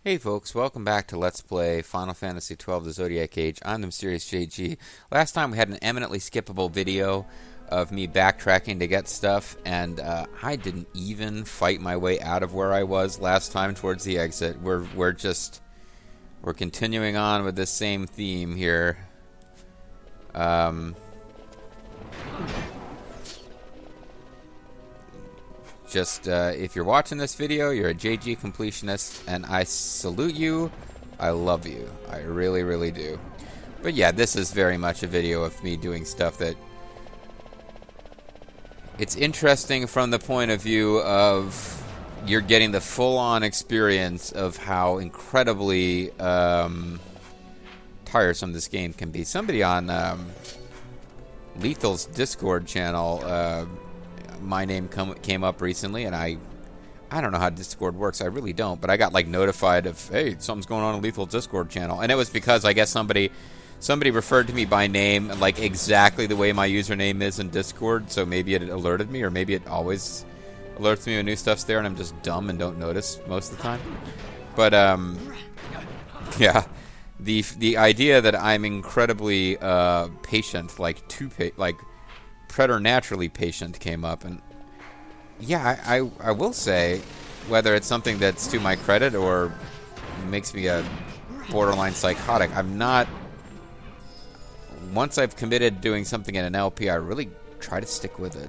Hey folks, welcome back to Let's Play Final Fantasy XII The Zodiac Age. I'm the MysteriousJG. Last time we had an eminently skippable video of me backtracking to get stuff, and I didn't even fight my way out of where I was last time towards the exit. We're continuing on with this same theme here. If you're watching this video, you're a JG completionist, and I salute you. I love you. I really, really do. But yeah, this is very much a video of me doing stuff that... It's interesting from the point of view of you're getting the full-on experience of how incredibly tiresome this game can be. Somebody on Lethal's Discord channel... my name came up recently, and I don't know how Discord works. I really don't, but I got like notified of, hey, something's going on in Lethal's Discord channel, and it was because I guess somebody referred to me by name, like exactly the way my username is in Discord. So maybe it alerted me, or maybe it always alerts me when new stuff's there, and I'm just dumb and don't notice most of the time. But yeah, the idea that I'm incredibly patient, like preternaturally patient, came up, and yeah, I will say, whether it's something that's to my credit or makes me a borderline psychotic, I'm not. Once I've committed doing something in an LP, I really try to stick with it.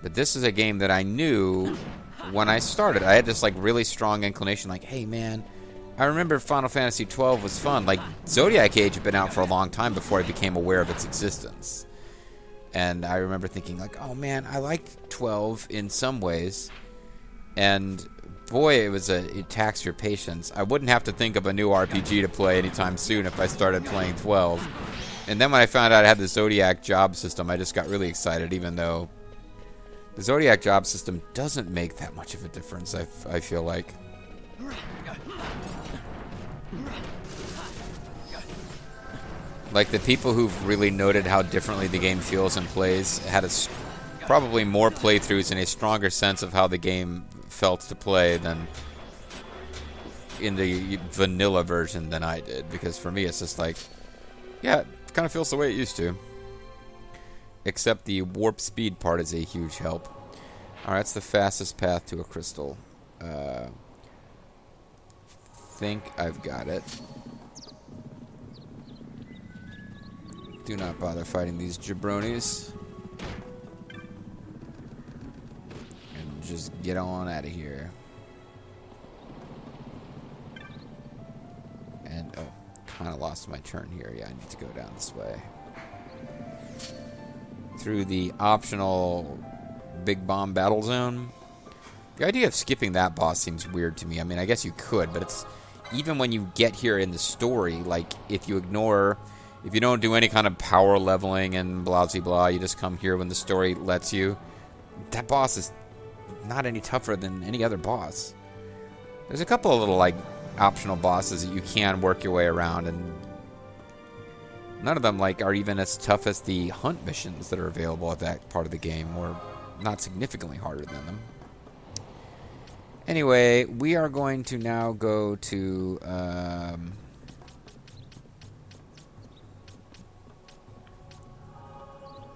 But this is a game that I knew when I started. I had this like really strong inclination, like, hey man, I remember Final Fantasy XII was fun. Like, Zodiac Age had been out for a long time before I became aware of its existence. And I remember thinking, like, oh man, I like 12 in some ways. And boy, it taxed your patience. I wouldn't have to think of a new RPG to play anytime soon if I started playing 12. And then when I found out I had the Zodiac job system, I just got really excited, even though the Zodiac job system doesn't make that much of a difference, I feel like. Like, the people who've really noted how differently the game feels and plays had probably more playthroughs and a stronger sense of how the game felt to play than in the vanilla version than I did. Because for me, it's just like, yeah, it kind of feels the way it used to. Except the warp speed part is a huge help. Alright, that's the fastest path to a crystal. Think I've got it. Do not bother fighting these jabronis. And just get on out of here. And, oh, kind of lost my turn here. Yeah, I need to go down this way. Through the optional Big Bomb Battle Zone. The idea of skipping that boss seems weird to me. I mean, I guess you could, but it's... Even when you get here in the story, like, if you don't do any kind of power leveling and blah, blah, blah, you just come here when the story lets you, that boss is not any tougher than any other boss. There's a couple of little, like, optional bosses that you can work your way around, and none of them, like, are even as tough as the hunt missions that are available at that part of the game, or not significantly harder than them. Anyway, we are going to now go to...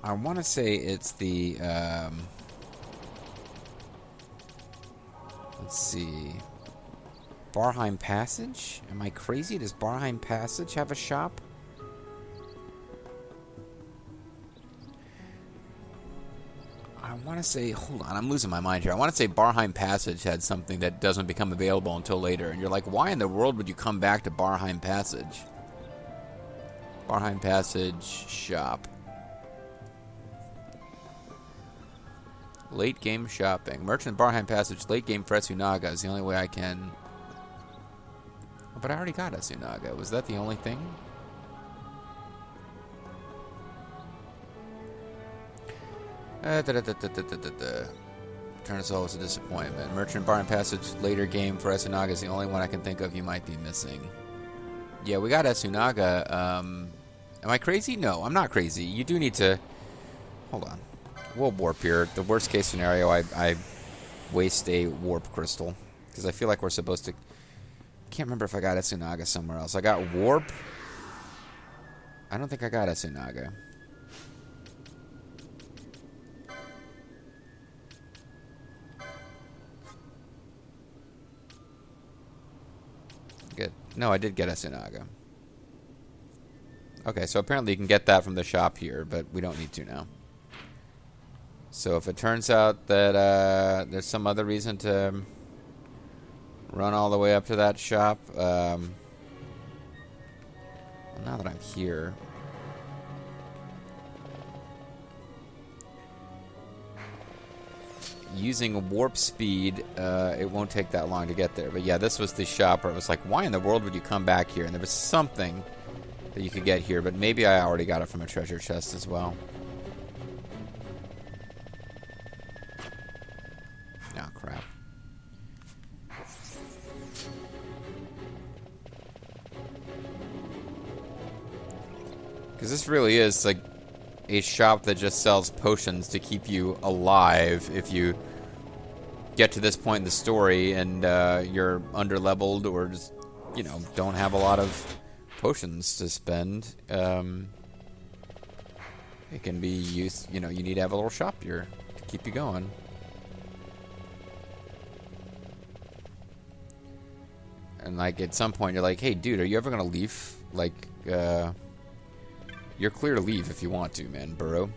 I want to say it's the... let's see... Barheim Passage? Am I crazy? Does Barheim Passage have a shop? I want to say... Hold on, I'm losing my mind here. I want to say Barheim Passage had something that doesn't become available until later. And you're like, why in the world would you come back to Barheim Passage? Barheim Passage shop. Late game shopping. Merchant Barheim Passage, late game for Etsunaga is the only way I can... Oh, but I already got Etsunaga. Was that the only thing? Turn us all as a disappointment. Merchant Barheim Passage, later game for Etsunaga is the only one I can think of you might be missing. Yeah, we got Etsunaga. Am I crazy? No, I'm not crazy. You do need to... Hold on. We'll warp here. The worst case scenario, I waste a warp crystal. Because I feel like we're supposed to... Can't remember if I got Esunaga somewhere else. I got Warp. I don't think I got Esunaga. Good. No, I did get Esunaga. Okay, so apparently you can get that from the shop here, but we don't need to now. So if it turns out that there's some other reason to run all the way up to that shop, well, now that I'm here, using warp speed, it won't take that long to get there. But yeah, this was the shop where it was like, why in the world would you come back here? And there was something that you could get here, but maybe I already got it from a treasure chest as well. Oh, crap. Because this really is like a shop that just sells potions to keep you alive if you get to this point in the story and you're under-leveled or just, you know, don't have a lot of potions to spend. It can be used, you know, you need to have a little shop here to keep you going. And like at some point you're like, hey dude, are you ever gonna leave? Like, you're clear to leave if you want to, man, Burrow.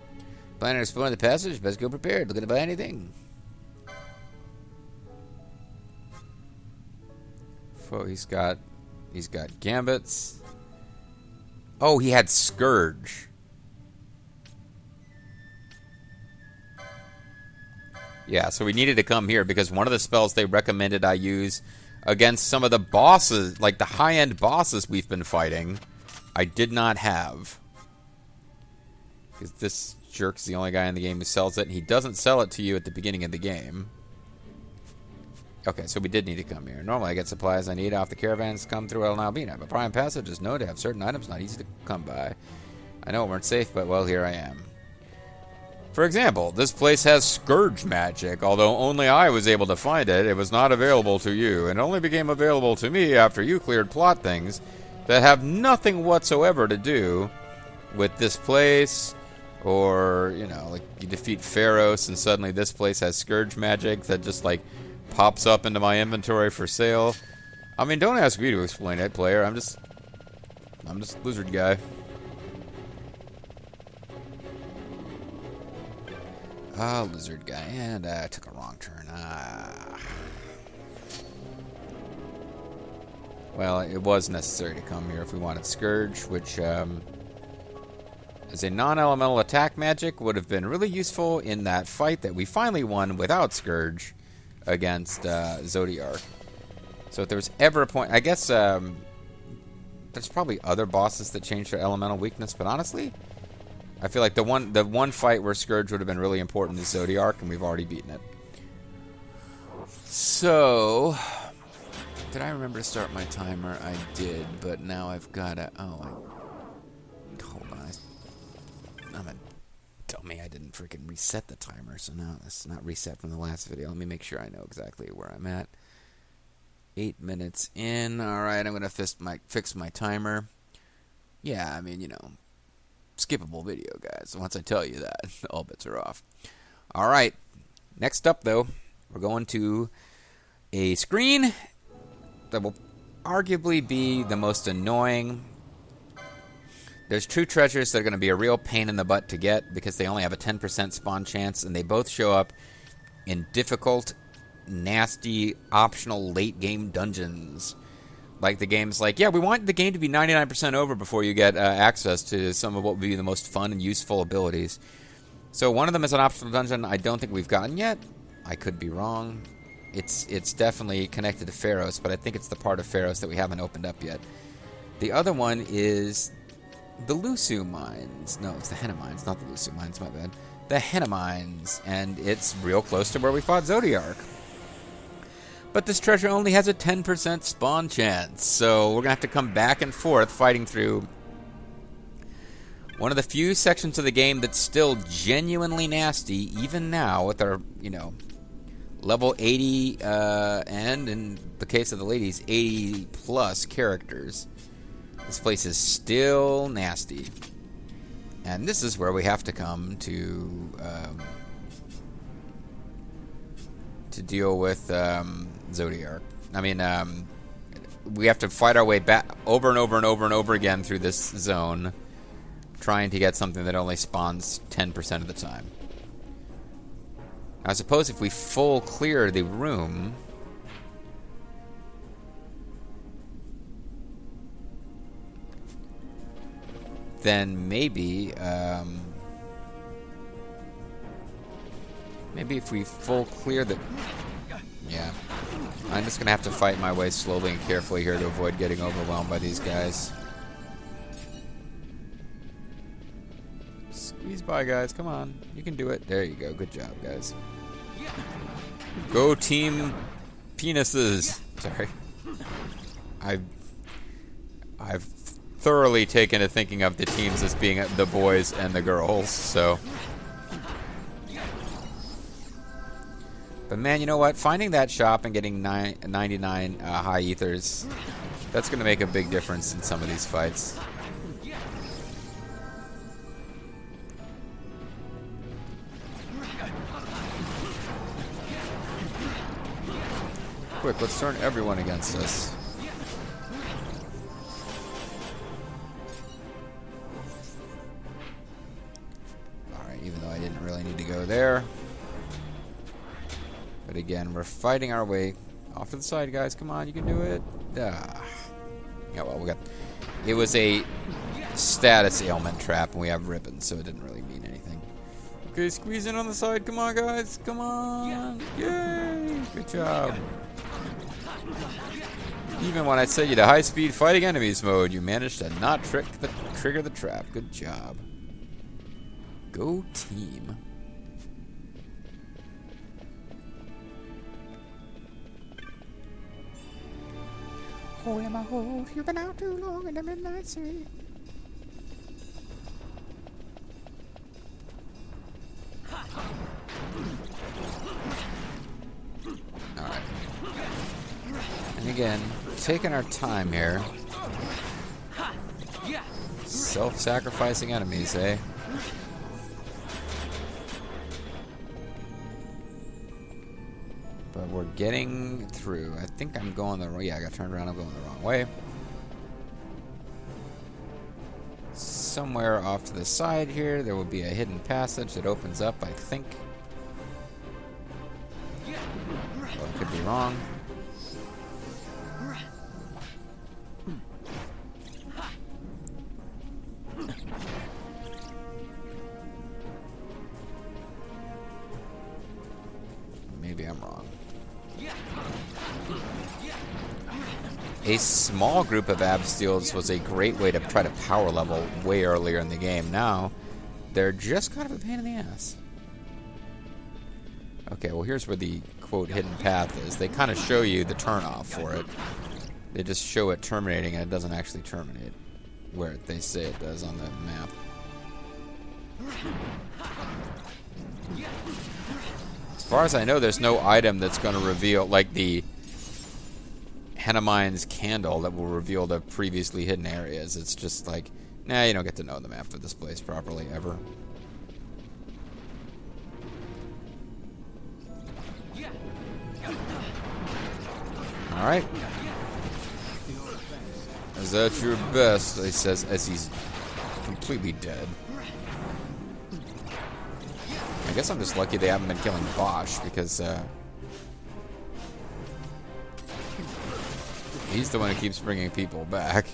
Planning to explore the passage? Best go prepared. Looking to buy anything? Oh, he's got gambits. Oh, he had Scourge. Yeah, so we needed to come here because one of the spells they recommended I use against some of the bosses, like the high-end bosses we've been fighting, I did not have. Because this jerk's the only guy in the game who sells it, and he doesn't sell it to you at the beginning of the game. Okay, so we did need to come here. Normally I get supplies I need off the caravans come through El Nalbina, but Prime Passage is known to have certain items not easy to come by. I know it weren't safe, but well, here I am. For example, this place has Scourge magic, although only I was able to find it. It was not available to you, and only became available to me after you cleared plot things that have nothing whatsoever to do with this place, or, you know, like you defeat Pharos and suddenly this place has Scourge magic that just, like, pops up into my inventory for sale. I mean, don't ask me to explain it, player. I'm just lizard guy. Ah, lizard guy. And I took a wrong turn. Well, it was necessary to come here if we wanted Scourge, which, as a non-elemental attack magic, would have been really useful in that fight that we finally won without Scourge against Zodiac. So if there was ever a point... I guess there's probably other bosses that change their elemental weakness, but honestly, I feel like the one fight where Scourge would have been really important is Zodiac, and we've already beaten it. So... Did I remember to start my timer? I did, but now I've got to... Oh, hold on. I'm a dummy. I didn't freaking reset the timer, so now it's not reset from the last video. Let me make sure I know exactly where I'm at. 8 minutes in. Alright, I'm going to fix my timer. Yeah, I mean, you know, skippable video, guys. Once I tell you that, all bets are off. Alright, next up, though, we're going to a screen that will arguably be the most annoying. There's true treasures that are going to be a real pain in the butt to get because they only have a 10% spawn chance, and they both show up in difficult, nasty, optional late-game dungeons. Like the game's like, yeah, we want the game to be 99% over before you get access to some of what would be the most fun and useful abilities. So one of them is an optional dungeon I don't think we've gotten yet. I could be wrong. It's definitely connected to Pharos, but I think it's the part of Pharos that we haven't opened up yet. The other one is the Lusu Mines. No, it's the Henna Mines, not the Lusu Mines, my bad. The Henna Mines, and it's real close to where we fought Zodiac. But this treasure only has a 10% spawn chance, so we're going to have to come back and forth fighting through one of the few sections of the game that's still genuinely nasty, even now with our, you know, level 80, and in the case of the ladies, 80 plus characters. This place is still nasty. And this is where we have to come to deal with Zodiac. I mean, we have to fight our way back over and over and over and over again through this zone, trying to get something that only spawns 10% of the time. I suppose if we full clear the room, then maybe if we full clear the... Yeah. I'm just going to have to fight my way slowly and carefully here to avoid getting overwhelmed by these guys. Squeeze by, guys. Come on. You can do it. There you go. Good job, guys. Go team penises. Sorry. I've thoroughly taken to thinking of the teams as being the boys and the girls, so... But man, you know what? Finding that shop and getting 99 high ethers, that's going to make a big difference in some of these fights. Quick, let's turn everyone against us. Alright, even though I didn't really need to go there. But again, we're fighting our way off to the side, guys. Come on, you can do it. Yeah, well, we got... It was a status ailment trap, and we have ribbons, so it didn't really mean anything. Okay, squeeze in on the side. Come on, guys. Come on. Yay! Good job. Even when I set you to high-speed fighting enemies mode, you managed to not trigger the trap. Good job. Go team. Oh, am I hold? You've been out too long in the midnight sea. Alright. And again, taking our time here. Self-sacrificing enemies, eh? But we're getting through. I think I'm going the wrong... Yeah, I got turned around. I'm going the wrong way. Somewhere off to the side here, there will be a hidden passage that opens up, I think. Well, I could be wrong. Maybe I'm wrong. A small group of Absteals was a great way to try to power level way earlier in the game. Now, they're just kind of a pain in the ass. Okay, well here's where the, quote, hidden path is. They kind of show you the turn-off for it. They just show it terminating, and it doesn't actually terminate where they say it does on the map. As far as I know, there's no item that's going to reveal, like the Henamine's candle that will reveal the previously hidden areas. It's just like, nah, you don't get to know the map of this place properly, ever. Alright. Is that your best? He says as he's completely dead. I guess I'm just lucky they haven't been killing Bosch, because he's the one who keeps bringing people back.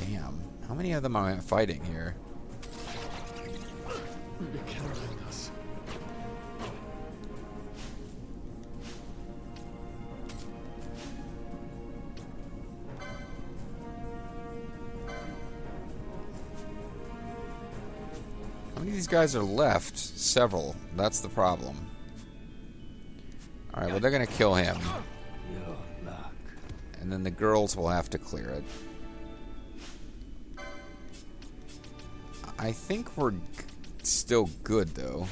Damn. How many of them are fighting here? How many of these guys are left? Several. That's the problem. Alright, well, they're going to kill him. And then the girls will have to clear it. I think we're Still good, though.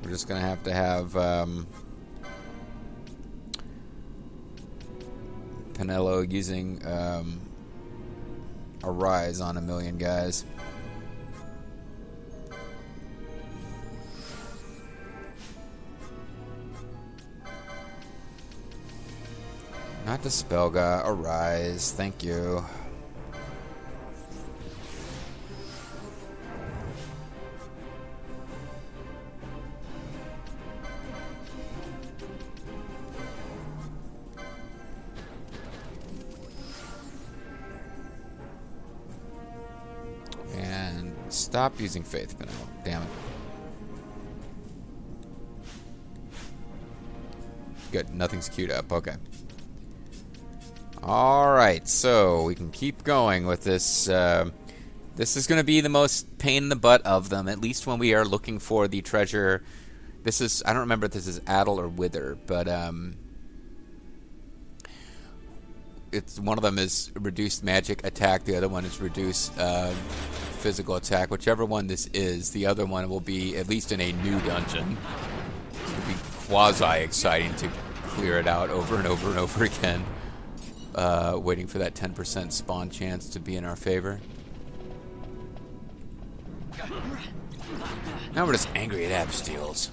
We're just going to have Pinello using a rise on 1,000,000 guys. Not the Spellga, a rise. Thank you. And stop using Faith, Pinello. Damn it. Good. Nothing's queued up. Okay. Alright, so we can keep going with this. This is going to be the most pain in the butt of them, at least when we are looking for the treasure. This is, I don't remember if this is Addle or Wither, but it's one of them is reduced magic attack, the other one is reduced physical attack. Whichever one this is, the other one will be at least in a new dungeon. It'll be quasi-exciting to clear it out over and over and over again. Waiting for that 10% spawn chance to be in our favor. Now we're just angry at Absteels.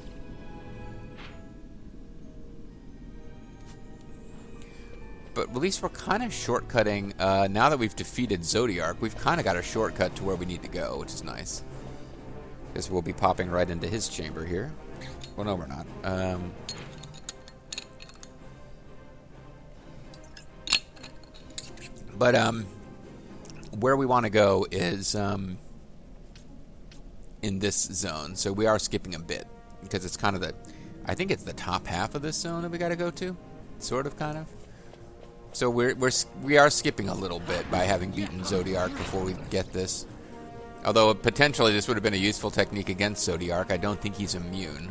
But at least we're kind of shortcutting. Now that we've defeated Zodiac, we've kind of got a shortcut to where we need to go, which is nice. Because we'll be popping right into his chamber here. Well, no, we're not. But where we want to go is in this zone. So we are skipping a bit because it's kind of the, I think it's the top half of this zone that we got to go to, sort of, kind of. So we are skipping a little bit by having beaten Zodiac before we get this. Although potentially this would have been a useful technique against Zodiac. I don't think he's immune.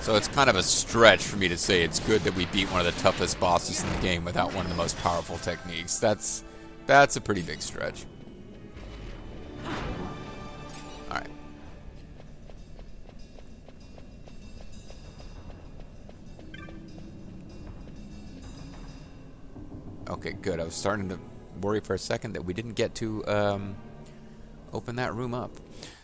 So it's kind of a stretch for me to say it's good that we beat one of the toughest bosses in the game without one of the most powerful techniques. That's a pretty big stretch. Alright. Okay, good. I was starting to worry for a second that we didn't get to open that room up.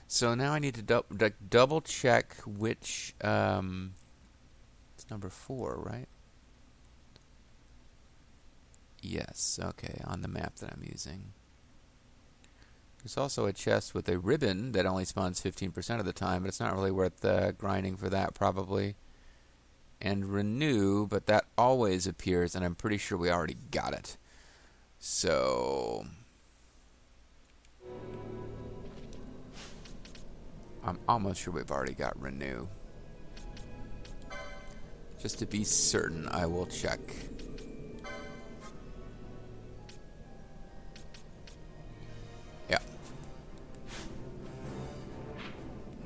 So now I need to double check which, it's number 4, right? Yes, okay, on the map that I'm using. There's also a chest with a ribbon that only spawns 15% of the time, but it's not really worth grinding for that, probably. And renew, but that always appears, and I'm pretty sure we already got it. So I'm almost sure we've already got renew. Just to be certain, I will check. Yeah.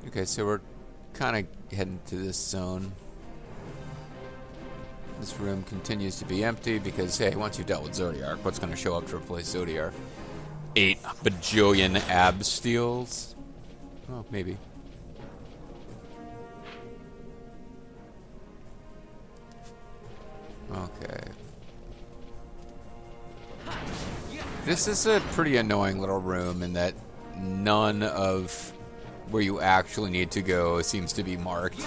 Okay, so we're kind of heading to this zone. This room continues to be empty because, hey, once you've dealt with Zodiac, what's going to show up to replace Zodiac? 8 bajillion Absteels? Oh, maybe. Okay. This is a pretty annoying little room in that none of where you actually need to go seems to be marked.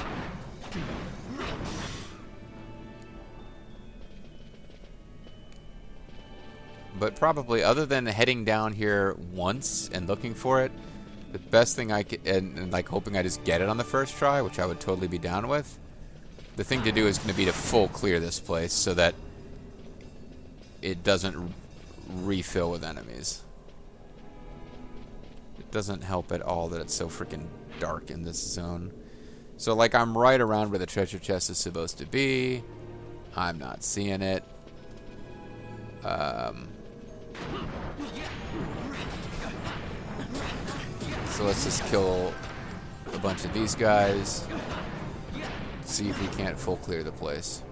But probably, other than heading down here once and looking for it, the best thing I could, and like hoping I just get it on the first try, which I would totally be down with, the thing to do is going to be to full clear this place so that it doesn't refill with enemies. It doesn't help at all that it's so freaking dark in this zone. So, like, I'm right around where the treasure chest is supposed to be. I'm not seeing it. So let's just kill a bunch of these guys. See if we can't full clear the place.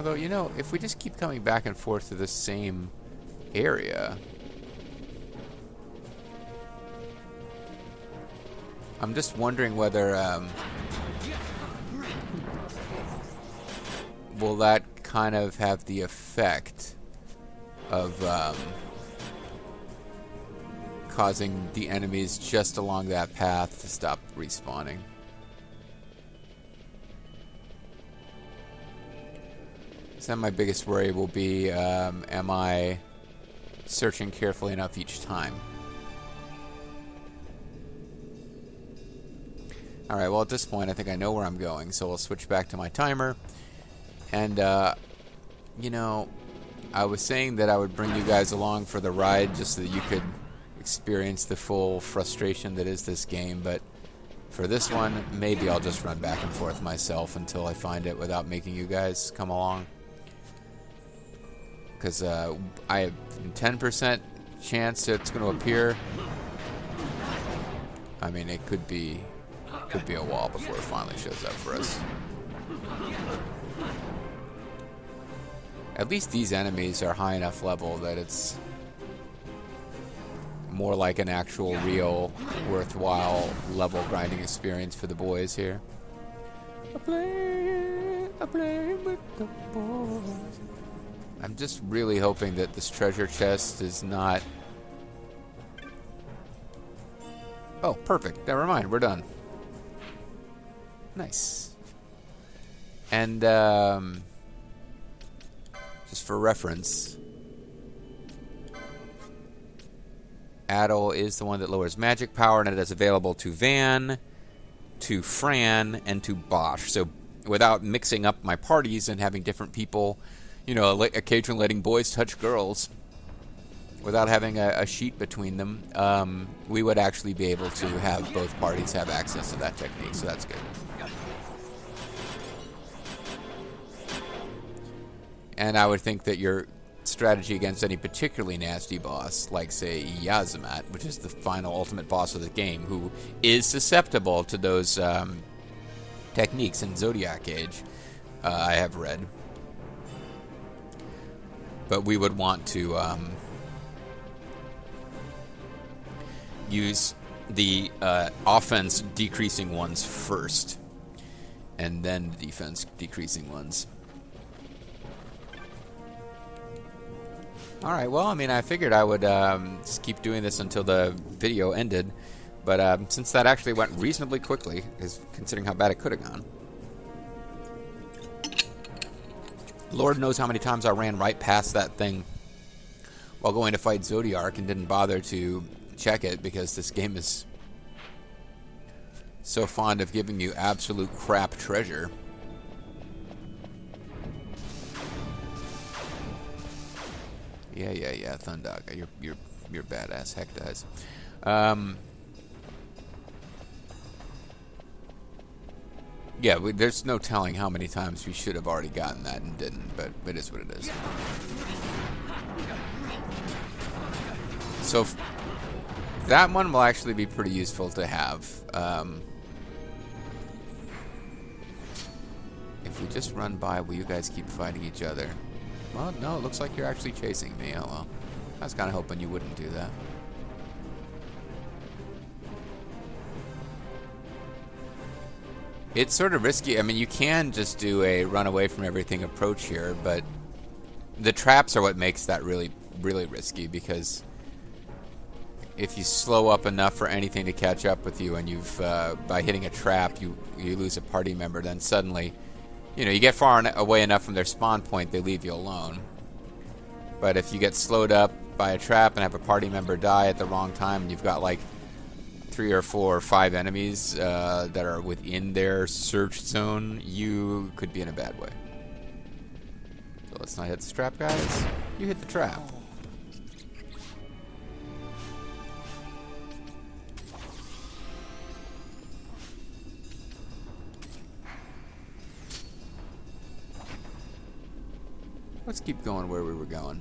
Although, you know, if we just keep coming back and forth to the same area, I'm just wondering whether will that kind of have the effect of causing the enemies just along that path to stop respawning. So then my biggest worry will be, am I searching carefully enough each time? Alright, well at this point I think I know where I'm going, so we'll switch back to my timer. And, you know, I was saying that I would bring you guys along for the ride just so that you could experience the full frustration that is this game, but for this one, maybe I'll just run back and forth myself until I find it without making you guys come along. Because I have a 10% chance that it's going to appear. I mean, it could be a while before it finally shows up for us. At least these enemies are high enough level that it's more like an actual, real, worthwhile level grinding experience for the boys here. I play with the boys. I'm just really hoping that this treasure chest is not... Oh, perfect. Never mind. We're done. Nice. And, just for reference, Adel is the one that lowers magic power, and it is available to Van, to Fran, and to Bosch. So without mixing up my parties and having different people, you know, occasionally letting boys touch girls, without having a sheet between them, we would actually be able to have both parties have access to that technique, so that's good. And I would think that your strategy against any particularly nasty boss, like, say, Yazamat, which is the final ultimate boss of the game, who is susceptible to those techniques in Zodiac Age, I have read. But we would want to use the offense decreasing ones first, and then the defense decreasing ones. Alright, well, I mean, I figured I would just keep doing this until the video ended, but since that actually went reasonably quickly, considering how bad it could have gone. Lord knows how many times I ran right past that thing while going to fight Zodiac and didn't bother to check it because this game is so fond of giving you absolute crap treasure. Yeah, Thundog, you're badass. Heck does. Yeah, there's no telling how many times we should have already gotten that and didn't, but it is what it is. So that one will actually be pretty useful to have. If we just run by, will you guys keep fighting each other? Well, no, it looks like you're actually chasing me. Oh, well. I was kind of hoping you wouldn't do that. It's sort of risky. I mean, you can just do a run away from everything approach here, but the traps are what makes that really, really risky, because if you slow up enough for anything to catch up with you, and you've, by hitting a trap, you lose a party member, then suddenly, you know, you get far away enough from their spawn point, they leave you alone. But if you get slowed up by a trap and have a party member die at the wrong time, and you've got like 3 or 4 or 5 enemies that are within their search zone, you could be in a bad way. So let's not hit the trap, guys. You hit the trap. Let's keep going where we were going.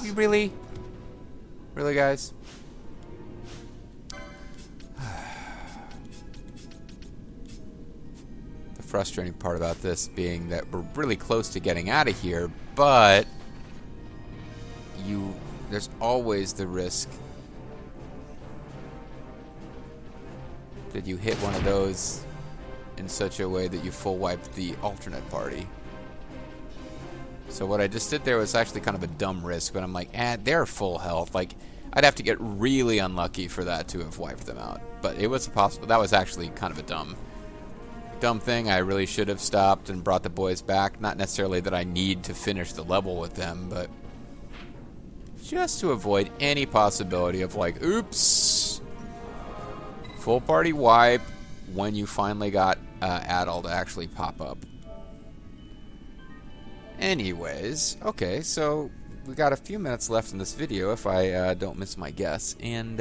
You really? Really, guys? The frustrating part about this being that we're really close to getting out of here, but there's always the risk that you hit one of those in such a way that you full wipe the alternate party. So what I just did there was actually kind of a dumb risk, but I'm like, they're full health. Like, I'd have to get really unlucky for that to have wiped them out. But it was possible. That was actually kind of a dumb thing. I really should have stopped and brought the boys back. Not necessarily that I need to finish the level with them, but just to avoid any possibility of like, oops, full party wipe when you finally got Adol to actually pop up. Anyways, okay, so we got a few minutes left in this video if I don't miss my guess, and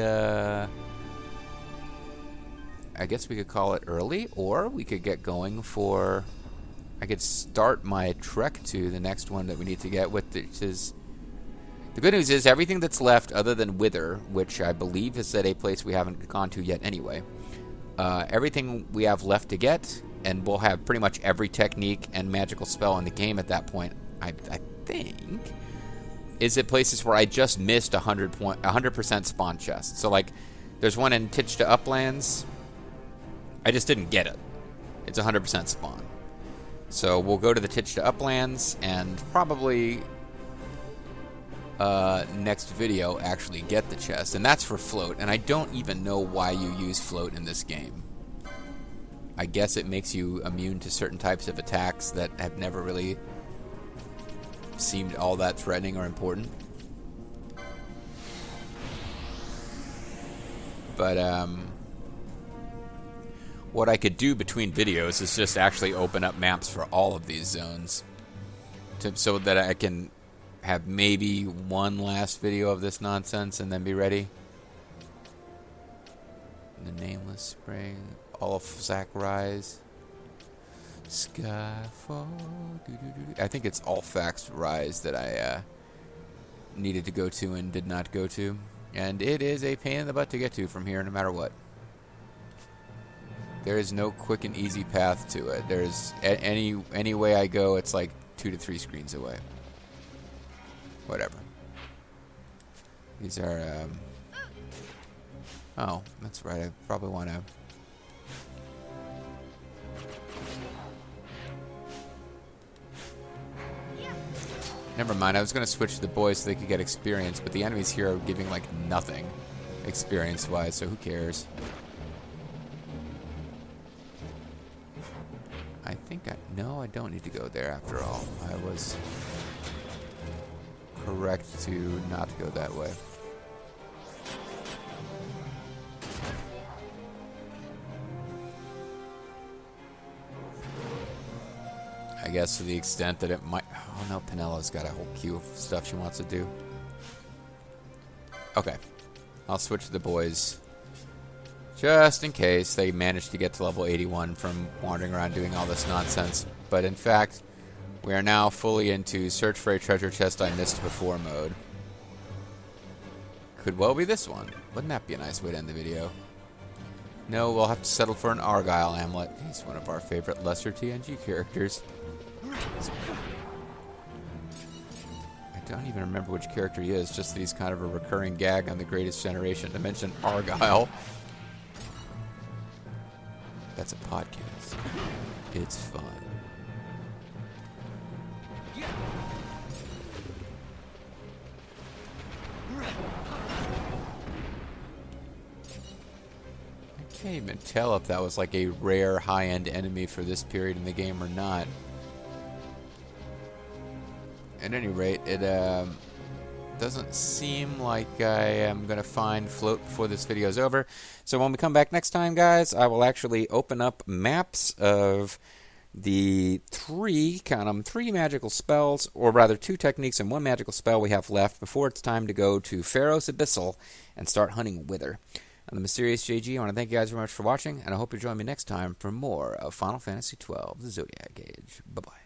I guess we could call it early, or we could get going for, I could start my trek to the next one that we need to get, which is, the good news is everything that's left other than Wither, which I believe is at a place we haven't gone to yet anyway, everything we have left to get, and we'll have pretty much every technique and magical spell in the game at that point, I think, is at places where I just missed 100% spawn chest. So like, there's one in Titch to Uplands. I just didn't get it. It's 100% spawn. So we'll go to the Titch to Uplands and probably next video actually get the chest, and that's for float. And I don't even know why you use float in this game. I guess it makes you immune to certain types of attacks that have never really seemed all that threatening or important. But what I could do between videos is just actually open up maps for all of these zones so that I can have maybe one last video of this nonsense and then be ready. The Nameless Spring, Ulfsac Rise, Skyfall. I think it's Ulfsac Rise that I needed to go to and did not go to, and it is a pain in the butt to get to from here, no matter what. There is no quick and easy path to it. There's any way I go, it's like 2 to 3 screens away. Whatever. These are. Oh, that's right. I probably want to. Never mind. I was going to switch to the boys so they could get experience, but the enemies here are giving like nothing experience-wise, so who cares? I think no, I don't need to go there after all. I was correct to not go that way. I guess to the extent that it might... Oh no, Penella's got a whole queue of stuff she wants to do. Okay. I'll switch to the boys. Just in case they manage to get to level 81 from wandering around doing all this nonsense. But in fact, we are now fully into search for a treasure chest I missed before mode. Could well be this one. Wouldn't that be a nice way to end the video? No, we'll have to settle for an Argyle amulet. He's one of our favorite lesser TNG characters. I don't even remember which character he is, just that he's kind of a recurring gag on The Greatest Generation to mention Argyle. That's a podcast. It's fun. I can't even tell if that was like a rare high-end enemy for this period in the game or not. At any rate, it doesn't seem like I am going to find float before this video is over. So when we come back next time, guys, I will actually open up maps of the three magical spells, or rather 2 techniques and 1 magical spell we have left before it's time to go to Pharos Abyssal and start hunting Wither. I'm the MysteriousJG. I want to thank you guys very much for watching, and I hope you join me next time for more of Final Fantasy XII, the Zodiac Age. Bye-bye.